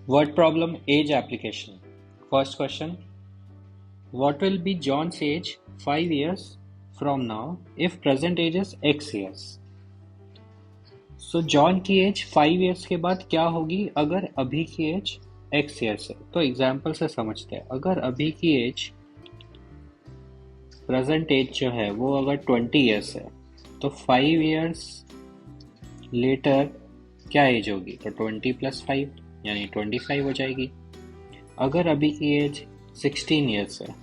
Word problem age application. First question. What will be John's age 5 years from now if present age is x years? So John की as 5 years के बाद क्या होगी अगर अभी की एज x ईयर्स है? तो एग्जाम्पल से समझते हैं. अगर अभी की एज प्रेजेंट एज जो है वो अगर 20 इयर्स है तो 5 इयर्स लेटर क्या एज होगी? तो 20 प्लस 5 यानी 25 हो जाएगी. अगर अभी की एज 16 इयर्स है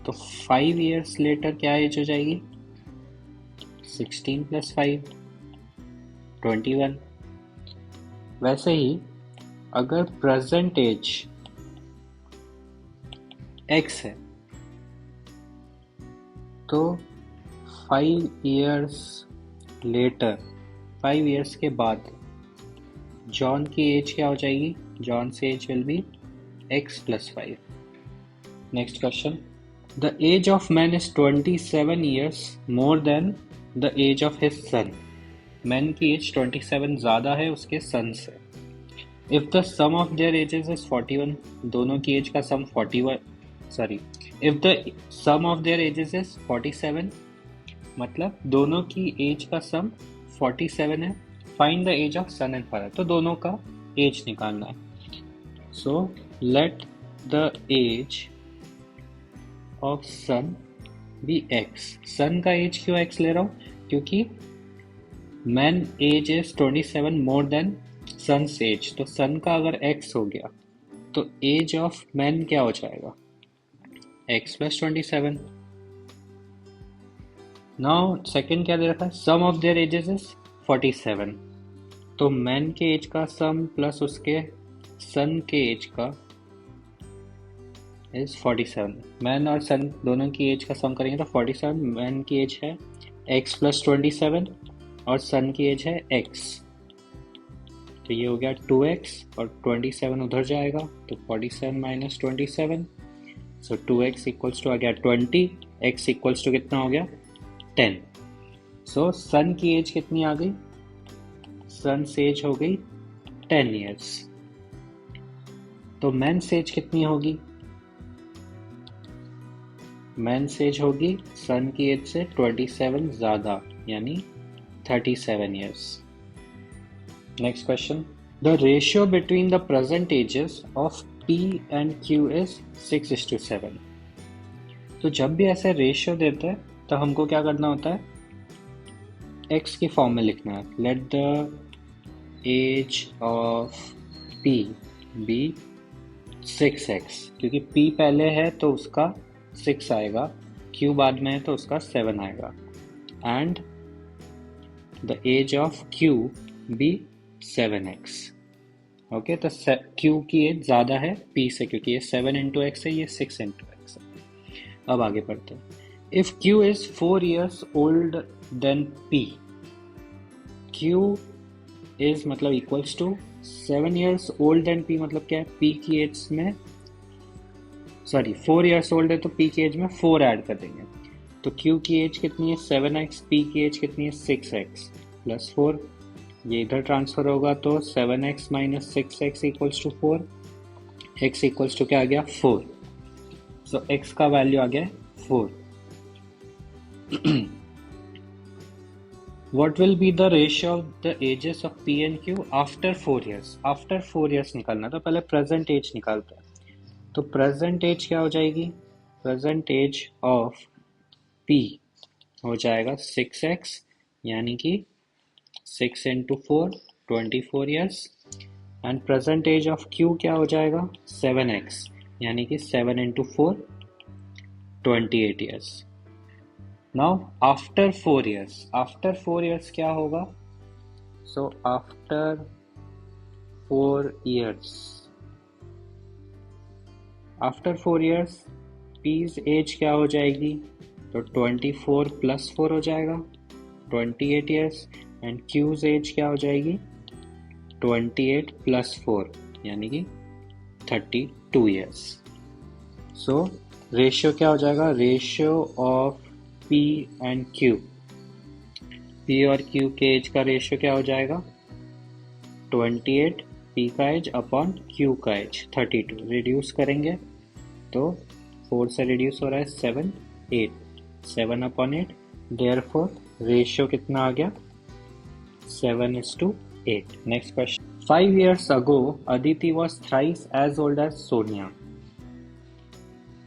तो 5 इयर्स लेटर क्या एज हो जाएगी? 16 प्लस 5 21. वैसे ही अगर प्रेजेंट एज x है तो 5 इयर्स लेटर 5 इयर्स के बाद जॉन की एज क्या हो जाएगी? John's age will be x plus 5. Next question. The age of man is 27 years more than the age of his son. Man की एज 27 ज़्यादा है उसके सन से. If the sum of their ages is 41, दोनों की एज का सम 41, sorry, if the sum of their ages is 47, मतलब दोनों की एज का सम 47 है. Find the age of son and father. तो दोनों का एज निकालना है. So let the age of son be x. son का एज क्यों x ले रहा हूँ? क्योंकि man age is 27 more than son's age. तो son का अगर x हो गया तो age of man क्या हो जाएगा? x plus 27. Now second क्या दे रखा है? sum of their ages is 47. तो man के एज का सम प्लस उसके सन के एज का इज 47. मैन और सन दोनों की एज का सम करेंगे तो 47. मैन की एज है x प्लस 27 और सन की एज है x. तो ये हो गया 2x और 27 उधर जाएगा तो 47 minus 27. So 2x equals to आ गया 20. x इक्वल्स टू कितना हो गया? 10. सो सन की एज कितनी आ गई? सन से एज हो गई 10 इयर्स. तो मैन से एज कितनी होगी? मैन से एज होगी सन की एज से 27 ज़्यादा यानी 37 years. Next question. The ratio between the present ages of P and Q is 6:7. तो जब भी ऐसे रेशियो देते हैं तो हमको क्या करना होता है? x की फॉर्म में लिखना है. Let the age of P be 6x. क्योंकि P पहले है तो उसका 6 आएगा, Q बाद में है तो उसका 7 आएगा. And the age of Q be 7x. Okay, तो Q की एज ज़्यादा है P से क्योंकि ये 7 इंटू एक्स है, ये 6 इंटू एक्स है. अब आगे पढ़ते हैं. If Q is 4 years old then P, Q is मतलब equals to 7 years old then P. मतलब क्या है? P की एज में सॉरी 4 years old है तो P की एज में 4 ऐड कर देंगे. तो Q की एज कितनी है? 7x. P की एज कितनी है? 6x plus 4. ये इधर ट्रांसफर होगा तो 7x minus 6x equals to 4. x equals to क्या आ गया? 4. सो x का वैल्यू आ गया 4. What will be the ratio of the ages of P and Q after 4 years? After 4 years निकालना तो पहले प्रेजेंट एज निकालते हैं. तो प्रेजेंट एज क्या हो जाएगी? प्रेजेंट एज ऑफ P हो जाएगा 6x यानी कि 6 into 4 24 years. And present age of Q क्या हो जाएगा? 7x यानी कि 7 into 4 28 years. Now after 4 years, after 4 years क्या होगा? So after 4 years, after 4 years P's age क्या हो जाएगी? तो 24 प्लस 4 हो जाएगा 28 ईयर्स. एंड Q's एज क्या हो जाएगी? 28 प्लस 4 यानी कि 32 ईयर्स. सो रेशियो क्या हो जाएगा? Ratio of P and Q, P और Q के एज का रेशियो क्या हो जाएगा? 28 P का एज अपॉन Q का एज 32, रिड्यूस करेंगे तो 4 से रिड्यूस हो रहा है 7, 8, 7 अपॉन 8, देयरफॉर रेशियो कितना आ गया 7:8. Next question. 5 years ago, Aditi was thrice as old as Sonia.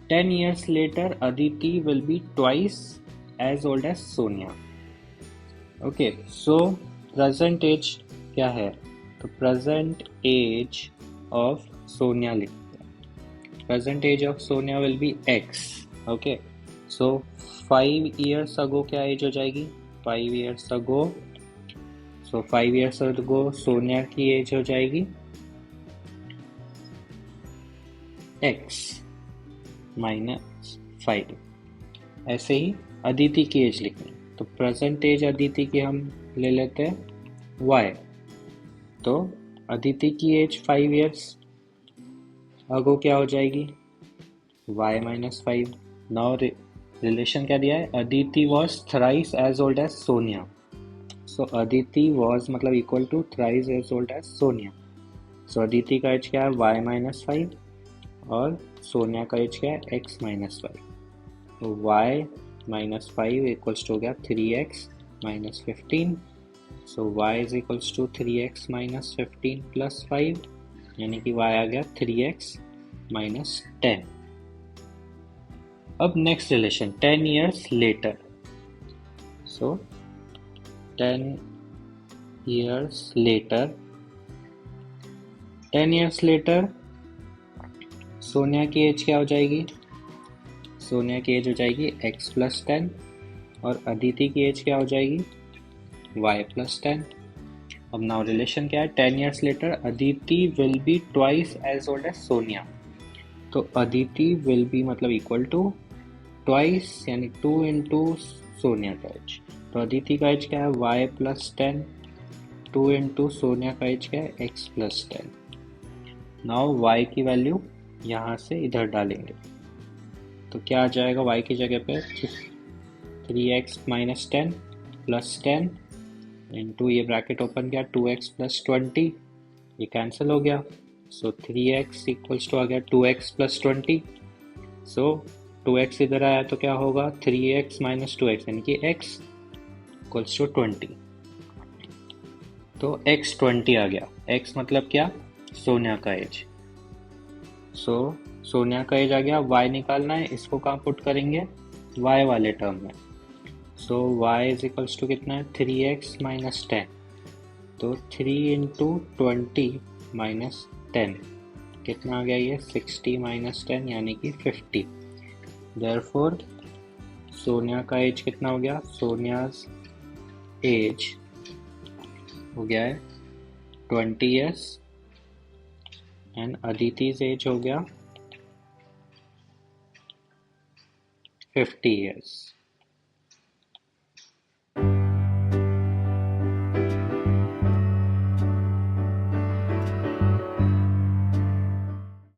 10 years later, Aditi will be twice as old as Sonia. Okay, so present age क्या है? तो present age of Sonia लिखते हैं. Present age of Sonia will be X. Okay, so 5 years ago क्या age हो जाएगी? 5 years ago, so 5 years ago Sonia की as हो जाएगी x -5. ऐसे ही अदिति की एज लिखनी, तो प्रेजेंट एज अदिति की हम ले लेते हैं y. तो अदिति की एज 5 years अगो क्या हो जाएगी y -5. नाउ रिलेशन क्या दिया है, Aditi was thrice as old as Sonia. So Aditi was मतलब equal to thrice as old as Sonia. So Aditi का एज क्या है y -5 और सोनिया का एज क्या है x -5. तो y -5 इक्वल्स टू हो गया 3x -15. So y is equals to 3x -15 plus 5, यानी कि y आ गया 3x -10. अब next relation 10 years later. So 10 years later, 10 years later Sonia की एज क्या हो जाएगी, सोनिया की एज हो जाएगी x + 10 और अदिति की एज क्या हो जाएगी y + 10. अब नाउ रिलेशन क्या है, 10 years later Aditi will be twice age old as Sonia. तो अदिति विल बी मतलब इक्वल टू ट्वाइस यानी 2 इंटू सोनिया का एज. तो अदिति का एज क्या है y + 10, 2 इंटू सोनिया का एज क्या है x + 10. नाउ y की वैल्यू यहाँ से इधर डालेंगे तो क्या आ जाएगा, y की जगह पे 3x - 10 प्लस 10 इंटू ये ब्रैकेट ओपन किया 2x + 20, ये कैंसिल हो गया. सो 3x इक्वल्स टू आ गया 2x + 20. सो 2x इधर आया तो क्या होगा 3x - 2x यानी कि x इक्वल्स टू 20. तो x 20 आ गया. x मतलब क्या, सोनिया का एज. सो सोनिया का एज आ गया, y निकालना है, इसको कहाँ पुट करेंगे y वाले टर्म में. सो y इज इक्वल्स टू कितना है 3x - 10. तो 3 इंटू 20 - 10 कितना आ गया ये 60 - 10 यानी कि 50. देयरफॉर सोनिया का एज कितना हो गया, सोनियाज एज हो गया है 20 years एंड अदिति's एज हो गया 50 years.